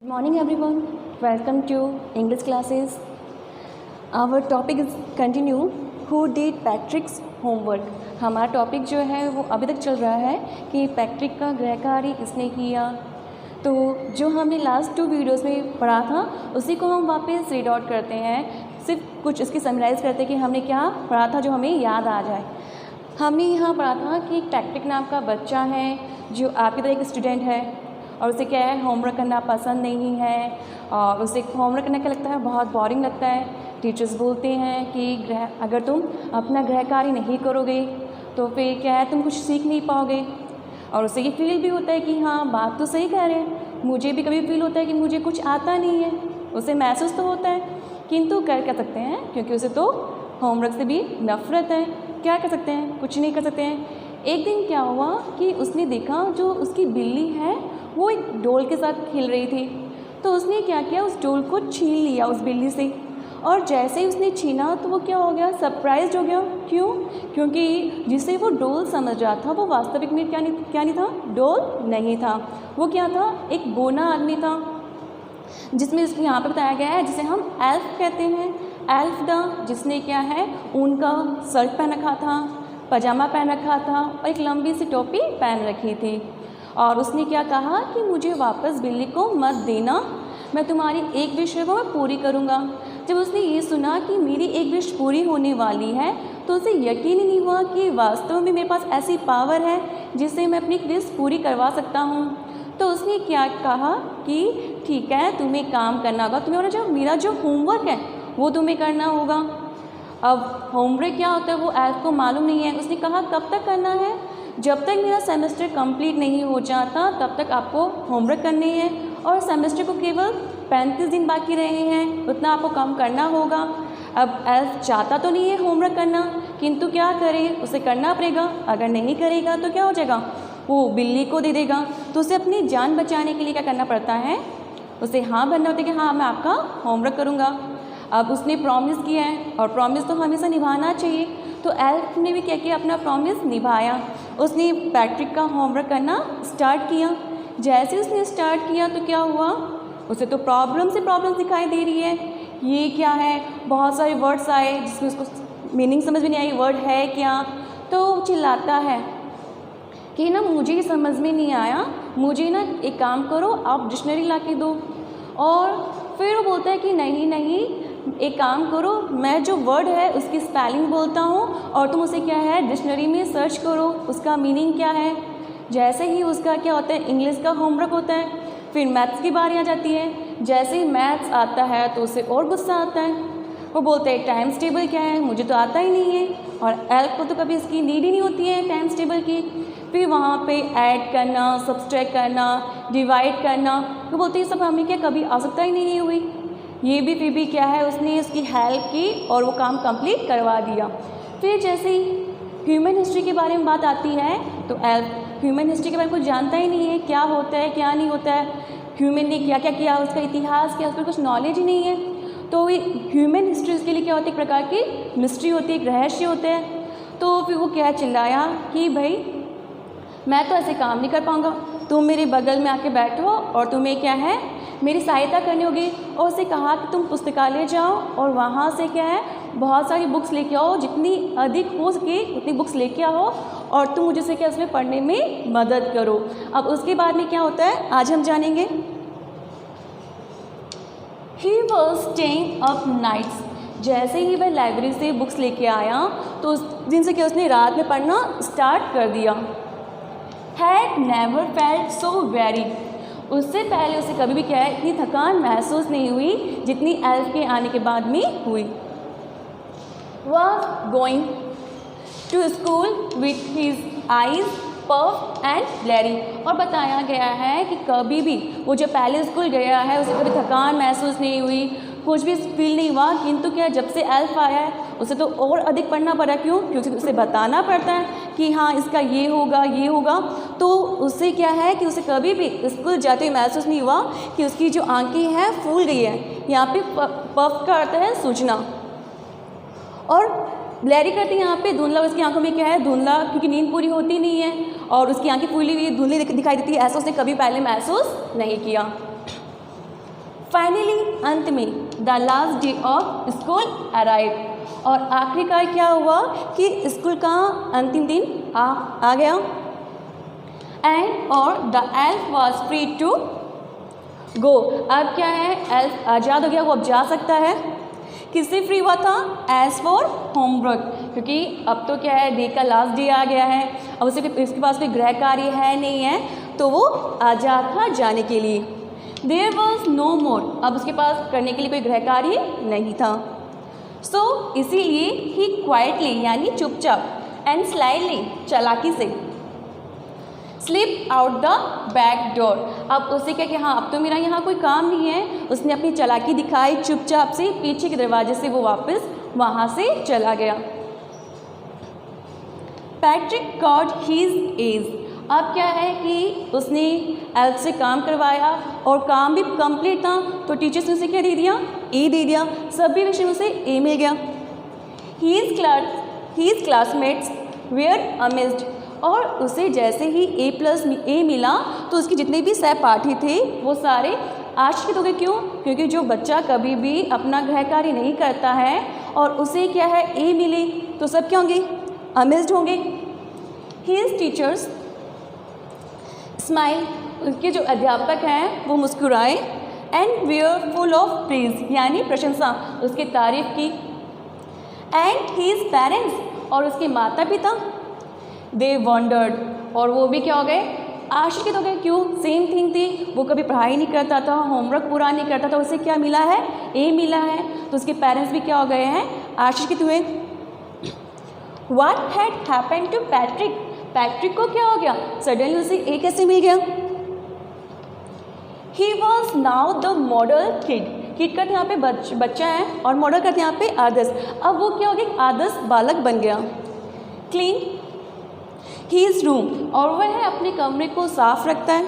Morning everyone, welcome to English classes. Our topic is continue who did Patrick's homework. हमारा topic जो है वो अभी तक चल रहा है कि पैट्रिक का गृह कार्य किसने किया। तो जो हमने लास्ट 2 वीडियोस में पढ़ा था उसी को हम वापस रीड आउट करते हैं, सिर्फ कुछ इसकी समराइज़ करते हैं कि हमने क्या पढ़ा था जो हमें याद आ जाए। हमने यहाँ पढ़ा था कि एक पैट्रिक नाम का बच्चा है जो आपकी तरह एक स्टूडेंट है और उसे क्या है होमवर्क करना पसंद नहीं है और उसे होमवर्क करने का लगता है बहुत बोरिंग लगता है। टीचर्स बोलते हैं कि अगर तुम अपना गृह कार्य नहीं करोगे तो फिर क्या है तुम कुछ सीख नहीं पाओगे। और उसे ये फील भी होता है कि हाँ बात तो सही कह रहे हैं, मुझे भी कभी फील होता है कि मुझे कुछ आता नहीं है, उसे महसूस तो होता है किंतु कर क्या सकते हैं क्योंकि उसे तो होमवर्क से भी नफ़रत है। क्या कर सकते हैं, कुछ नहीं कर सकते हैं। एक दिन क्या हुआ कि उसने देखा जो उसकी बिल्ली है वो एक डोल के साथ खेल रही थी, तो उसने क्या किया उस डोल को छीन लिया उस बिल्ली से। और जैसे ही उसने छीना तो वो क्या हो गया, सरप्राइज हो गया। क्यों? क्योंकि जिसे वो डोल समझ रहा था वो वास्तविक में क्या नहीं था, डोल नहीं था। वो क्या था, एक बोना आदमी था जिसमें इसको यहाँ पे बताया गया है जिसे हम एल्फ कहते हैं। एल्फ द जिसने क्या है ऊन का शर्ट पहन रखा था, पजामा पहन रखा था और एक लंबी सी टोपी पहन रखी थी। और उसने क्या कहा कि मुझे वापस बिल्ली को मत देना, मैं तुम्हारी एक विश को मैं पूरी करूँगा। जब उसने ये सुना कि मेरी एक विश पूरी होने वाली है तो उसे यकीन ही नहीं हुआ कि वास्तव में मेरे पास ऐसी पावर है जिससे मैं अपनी विश पूरी करवा सकता हूँ। तो उसने क्या कहा कि ठीक है तुम्हें काम करना होगा, तुम्हें मेरा जो होमवर्क है वो तुम्हें करना होगा। अब होमवर्क क्या होता है वो एल्फ को मालूम नहीं है। उसने कहा कब तक करना है, जब तक मेरा सेमेस्टर कंप्लीट नहीं हो जाता तब तक आपको होमवर्क करने हैं और सेमेस्टर को केवल 35 दिन बाकी रहे हैं, उतना आपको काम करना होगा। अब एल्फ चाहता तो नहीं है होमवर्क करना किंतु क्या करे, उसे करना पड़ेगा। अगर नहीं करेगा तो क्या हो जाएगा, वो बिल्ली को दे देगा। तो उसे अपनी जान बचाने के लिए क्या करना पड़ता है, उसे हाँ बनना होता है कि हाँ मैं आपका होमवर्क करूँगा। अब उसने प्रॉमिस किया है और प्रॉमिस तो हमेशा निभाना चाहिए। तो एल्फ ने भी क्या किया, अपना प्रॉमिस निभाया। उसने पैट्रिक का होमवर्क करना स्टार्ट किया। जैसे उसने स्टार्ट किया तो क्या हुआ, उसे तो प्रॉब्लम दिखाई दे रही है। ये क्या है, बहुत सारे वर्ड्स आए जिसमें उसको मीनिंग समझ में नहीं आई, वर्ड है क्या। तो चिल्लाता है कि ना मुझे ये समझ में नहीं आया, मुझे ना एक काम करो आप डिक्शनरी ला के दो। और फिर वो बोलता है कि नहीं एक काम करो, मैं जो वर्ड है उसकी स्पेलिंग बोलता हूँ और तुम उसे क्या है डिक्शनरी में सर्च करो उसका मीनिंग क्या है। जैसे ही उसका क्या होता है इंग्लिश का होमवर्क होता है, फिर मैथ्स की बारी आ जाती है। जैसे ही मैथ्स आता है तो उसे और गुस्सा आता है। वो बोलते हैं टाइम्स टेबल क्या है, मुझे तो आता ही नहीं है। और एल्फ को तो कभी इसकी नीड ही नहीं होती है टाइम्स टेबल की। फिर वहाँ पे ऐड करना, सब्सट्रैक्ट करना, डिवाइड करना, वो बोलते हैं सब हमें क्या कभी आवश्यकता ही नहीं हुई। ये भी फिर भी क्या है उसने उसकी हेल्प की और वो काम कंप्लीट करवा दिया। फिर जैसे ही ह्यूमन हिस्ट्री के बारे में बात आती है तो एल्फ ह्यूमन हिस्ट्री के बारे में कुछ जानता ही नहीं है, क्या होता है क्या नहीं होता है, ह्यूमन ने क्या क्या किया, उसका इतिहास क्या, उस पर कुछ नॉलेज ही नहीं है। तो ह्यूमन हिस्ट्री उसके लिए क्या होती है, एक प्रकार की मिस्ट्री होती है, एक रहस्य होता है। तो फिर वो क्या चिल्लाया कि भाई मैं तो ऐसे काम नहीं कर पाऊँगा, तुम मेरे बगल में आके बैठो और तुम्हें क्या है मेरी सहायता करनी होगी। और उसे कहा कि तुम पुस्तकालय जाओ और वहाँ से क्या है बहुत सारी बुक्स लेके आओ, जितनी अधिक हो सके उतनी बुक्स लेके आओ और तुम मुझे से क्या उसमें पढ़ने में मदद करो। अब उसके बाद में क्या होता है आज हम जानेंगे। He was staying up nights, जैसे ही वह लाइब्रेरी से बुक्स लेके आया तो उस दिन से क्या उसने रात में पढ़ना स्टार्ट कर दिया। Had never felt so very, उससे पहले उसे कभी भी क्या है इतनी थकान महसूस नहीं हुई जितनी एल्फ के आने के बाद में हुई। वह going to school with his eyes puff and blurry, और बताया गया है कि कभी भी वो जो पहले स्कूल गया है उसे कभी थकान महसूस नहीं हुई, कुछ भी फील नहीं हुआ। किंतु क्या जब से एल्फ आया है उसे तो और अधिक पढ़ना पड़ा। क्यों? क्योंकि उसे बताना पड़ता है कि हाँ इसका ये होगा। तो उससे क्या है कि उसे कभी भी स्कूल जाते हुए महसूस नहीं हुआ कि उसकी जो आंखें हैं फूल गई है। यहाँ पे पफ का अर्थ है सूचना और ब्लैरी करती है यहाँ पे धुंधला। उसकी आंखों में क्या है धुंधला, क्योंकि नींद पूरी होती नहीं है और उसकी आंखें फूली हुई धुंधली दिखाई देती है। ऐसा उसने कभी पहले महसूस नहीं किया। फाइनली अंत में the last day of school arrive, और आखिरकार क्या हुआ कि स्कूल का अंतिम दिन आ गया। एंड और the elf was free to go, अब क्या है, एल्फ आज़ाद हो गया, वो अब जा सकता है। किससे फ्री हुआ था? एज फॉर होमवर्क, क्योंकि अब तो क्या है, डे का लास्ट डे आ गया है, अब उसके पास कोई गृह कार्य है नहीं है, तो वो आज़ाद था जाने के लिए। देयर वॉज नो मोर, अब उसके पास करने के लिए कोई गृह कार्य नहीं था। सो इसीलिए ही क्वाइटली यानी चुपचाप एंड स्लाइडली चालाकी से slip out the back door, अब उसे क्या कि हाँ अब तो मेरा यहाँ कोई काम नहीं है, उसने अपनी चालाकी दिखाई, चुपचाप से पीछे के दरवाजे से वो वापस वहाँ से चला गया। पैट्रिक गॉट हिज एज, अब क्या है कि उसने एल्फ से काम करवाया और काम भी कंप्लीट था, तो टीचर्स ने उसे क्या दे दिया? ए दे दिया, सभी विषय में उसे ए मिल गया। हीज क्लासमेट्स वेयर अमेज्ड, और उसे जैसे ही A+ मिला तो उसके जितने भी सहपाठी थे वो सारे आश्चर्यचकित हो गए। क्यों? क्योंकि जो बच्चा कभी भी अपना गृह कार्य नहीं करता है और उसे क्या है A मिले, तो सब क्या होंगे? अमेज्ड होंगे। हिज टीचर्स स्माइल, उसके जो अध्यापक हैं वो मुस्कुराए। And were full of praise, यानी प्रशंसा, उसकी तारीफ की। एंड हिज पेरेंट्स, और उसके माता पिता, दे वंडर्ड, और वो भी क्या हो गए? आश्चर्यचकित हो गए। क्यों? सेम थिंग थी, वो कभी पढ़ाई नहीं करता था, होमवर्क पूरा नहीं करता था, उसे क्या मिला है? ए मिला है, तो उसके पेरेंट्स भी क्या हो गए हैं? आश्चर्यचकित हुए। What had happened to Patrick, Patrick को क्या हो गया? सडनली उसे ए कैसे मिल गया? He was now the model kid, kid का यहाँ पे बच्चा है और मॉडल का यहाँ पे आदर्श, अब वो क्या हो गया? आदर्श बालक बन गया। क्लीन हीज रूम, और वह है अपने कमरे को साफ रखता है।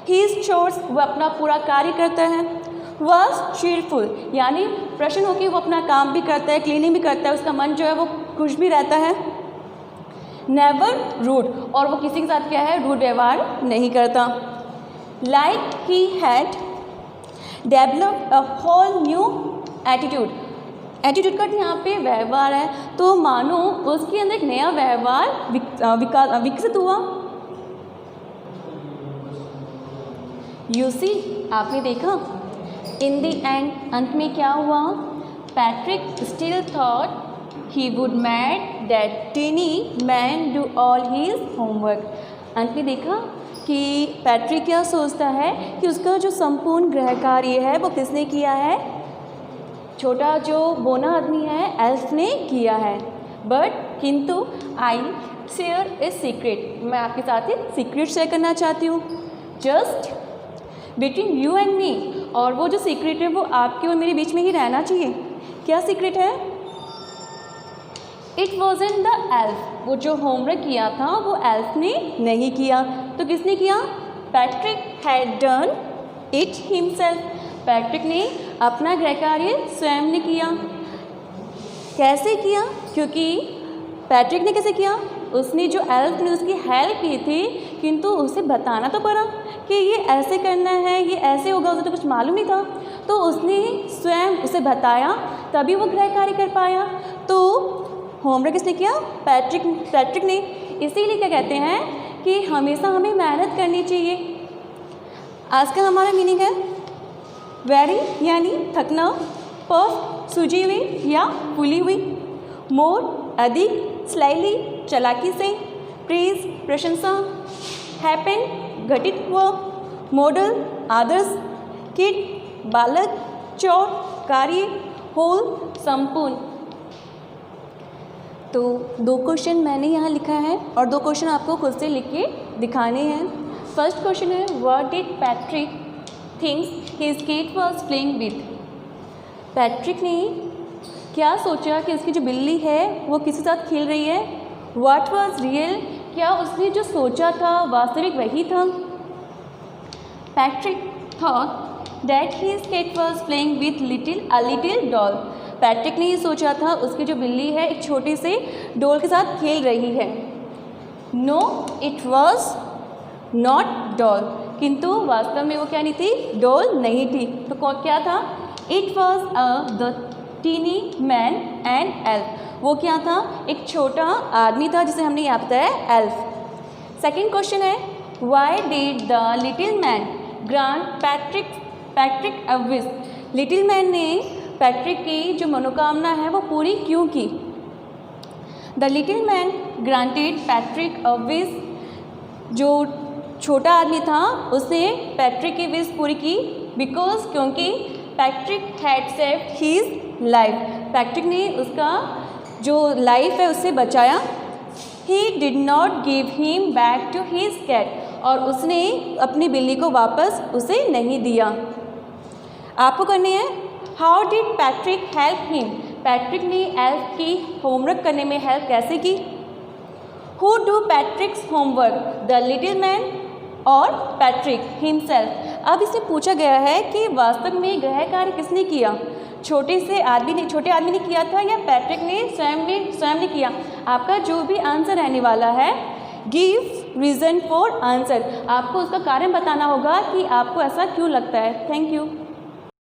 हीज चोर्स, वह अपना पूरा कार्य करता है। वॉज चीयरफुल, यानी प्रसन्न होकर वो अपना काम भी करता है, क्लीनिंग भी करता है, उसका मन जो है वो खुश भी रहता है। नेवर रूड, और वो किसी के साथ क्या है? रूड व्यवहार नहीं करता। Like he had developed a whole new attitude, attitude का यहाँ पे व्यवहार है, तो मानो उसके अंदर एक नया व्यवहार विकसित हुआ। यू सी, आपने देखा, इन द एंड, अंत में क्या हुआ? Patrick still thought he would made that tiny man do all his homework, अंत में देखा कि पैट्रिक क्या सोचता है कि उसका जो संपूर्ण गृह कार्य है वो किसने किया है? छोटा जो बोना आदमी है एल्फ ने किया है। बट किंतु आई शेयर ए सीक्रेट, मैं आपके साथ एक सीक्रेट शेयर करना चाहती हूँ, just between you and me, और वो जो सीक्रेट है वो आपके और मेरे बीच में ही रहना चाहिए। क्या सीक्रेट है? It was in the elf, वो जो होमवर्क किया था वो एल्फ ने नहीं किया, तो किसने किया? Patrick had done it himself, Patrick ने अपना गृह कार्य स्वयं ने किया। कैसे किया? क्योंकि पैट्रिक ने कैसे किया? उसने जो एल्फ ने उसकी हेल्प की थी, किंतु उसे बताना तो पड़ा कि ये ऐसे करना है, ये ऐसे होगा, उसे तो कुछ मालूम नहीं था, तो उसने स्वयं उसे बताया, तभी वो गृह कार्य कर पाया। तो होमवर्क किसने किया? पैट्रिक ने। इसीलिए क्या कहते हैं कि हमेशा हमें मेहनत करनी चाहिए। आज का हमारा मीनिंग है वेरी यानी थकना, पफ सूजी हुई या फूली हुई, मोर अधिक, स्लाइली चालाकी से, प्रेज प्रशंसा, हैपन घटित हुआ, मॉडल आदर्श, किड बालक, चोर कार्य, होल संपूर्ण। तो 2 क्वेश्चन मैंने यहाँ लिखा है और 2 क्वेश्चन आपको खुद से लिख के दिखाने हैं। फर्स्ट क्वेश्चन है, what did Patrick thinks his kid was playing with. Patrick ने क्या सोचा कि उसकी जो बिल्ली है वो किसी साथ खेल रही है। व्हाट वाज रियल, क्या उसने जो सोचा था वास्तविक वही था। Patrick thought that his kid was playing with a little doll. Patrick ने ये सोचा था उसकी जो बिल्ली है एक छोटे से डॉल के साथ खेल रही है। No it was not doll, किंतु वास्तव में वो क्या नहीं थी, डॉल नहीं थी। तो क्या था, it was the tiny man and elf. वो क्या था, एक छोटा आदमी था जिसे हमने यहाँ बताया एल्फ। सेकेंड क्वेश्चन है, why did the little man grant Patrick a wish. Little man ने पैट्रिक की जो मनोकामना है वो पूरी क्यों की। The little man granted Patrick a wish. जो छोटा आदमी था उसने पैट्रिक की विश पूरी की बिकॉज, क्योंकि Patrick had saved his life. Patrick ने उसका जो लाइफ है उससे बचाया। He did not give him back to his cat. और उसने अपनी बिल्ली को वापस उसे नहीं दिया। आपको करनी है, how did Patrick help him. Patrick ने एल्फ की होमवर्क करने में हेल्प कैसे की। Who do पैट्रिक्स homework, the little man और पैट्रिक हिमसेल्फ। अब इससे पूछा गया है कि वास्तव में गृह कार्य किसने किया, छोटे आदमी ने किया था या पैट्रिक ने स्वयं ने किया। आपका जो भी आंसर रहने वाला है, गिव रीज़न फॉर आंसर। आपको उसका कारण बताना होगा कि आपको ऐसा क्यों लगता है। Thank you.